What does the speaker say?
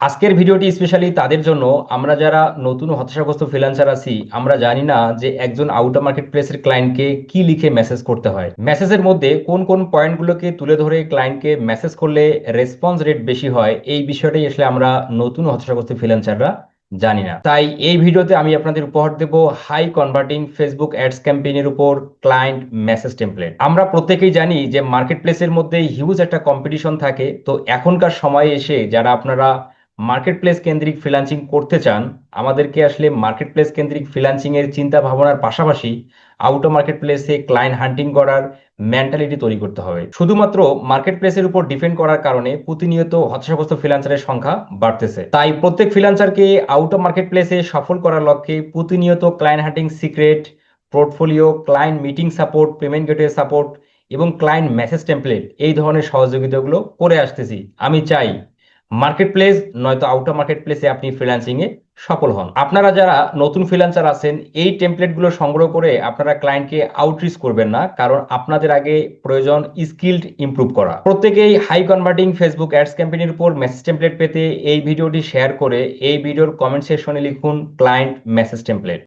আজকের ভিডিওটি স্পেশালি তাদের জন্য আমরা যারা নতুন হতাশাগ্রস্ত ফ্রিল্যান্সার আছি। আমরা জানি না যে একজন আউট অফ মার্কেট প্লেসের ক্লায়েন্টকে কি লিখে মেসেজ করতে হয়, মেসেজের মধ্যে কোন কোন পয়েন্টগুলোকে তুলে ধরে ক্লায়েন্টকে মেসেজ করলে রেসপন্স রেট বেশি হয়। এই বিষয়টাই আসলে আমরা নতুন হতাশাগ্রস্ত ফ্রিল্যান্সাররা জানি না। তাই এই ভিডিওতে আমি আপনাদের উপহার দেব হাই কনভার্টিং ফেসবুক অ্যাডস ক্যাম্পেইনের উপর ক্লায়েন্ট মেসেজ টেমপ্লেট। আমরা প্রত্যেকেই জানি যে মার্কেট প্লেসের মধ্যে হিউজ একটা কম্পিটিশন থাকে। তো এখনকার সময়ে এসে যারা আপনারা মার্কেট প্লেস কেন্দ্রিক ফ্রিল্যান্সিং করতে চান, আমাদেরকে আসলে মার্কেট প্লেস কেন্দ্রিক ফ্রিল্যান্সিং এর চিন্তা ভাবনার পাশাপাশি আউট অফ মার্কেট প্লেসে ক্লায়েন্ট হান্টিং করার মেন্টালিটি তৈরি করতে হবে। শুধুমাত্র মার্কেট প্লেসের উপর ডিপেন্ড করার কারণে প্রতিনিয়ত হতাশাগ্রস্ত ফ্রিল্যান্সারের সংখ্যা বাড়তেছে। তাই প্রত্যেক ফ্রিল্যান্সারকে আউট অফ মার্কেট প্লেসে সফল করার লক্ষ্যে প্রতিনিয়ত ক্লায়েন্ট হান্টিং secret, portfolio, client meeting support, payment gateway support এবং ক্লায়েন্ট মেসেজ টেমপ্লেট এই ধরনের সহযোগিতাগুলো করে আসতেছি। আমি চাই মার্কেট প্লেস নয়তো আউট অফ মার্কেট প্লেসে আপনি ফ্রিল্যান্সিং এ সফল হন। আপনারা যারা নতুন ফ্রিল্যান্সার আছেন, এই টেমপ্লেট গুলো সংগ্রহ করে আপনারা ক্লায়েন্টকে আউটরিচ করবেন না, কারণ আপনাদের আগে প্রয়োজন স্কিলড ইমপ্রুভ করা। প্রত্যেকেই হাই কনভার্টিং ফেসবুক অ্যাডস ক্যাম্পেইনের উপর মেসেজ টেমপ্লেট পেতে এই ভিডিওটি শেয়ার করে এই ভিডিওর কমেন্ট সেকশনে লিখুন ক্লায়েন্ট মেসেজ টেমপ্লেট।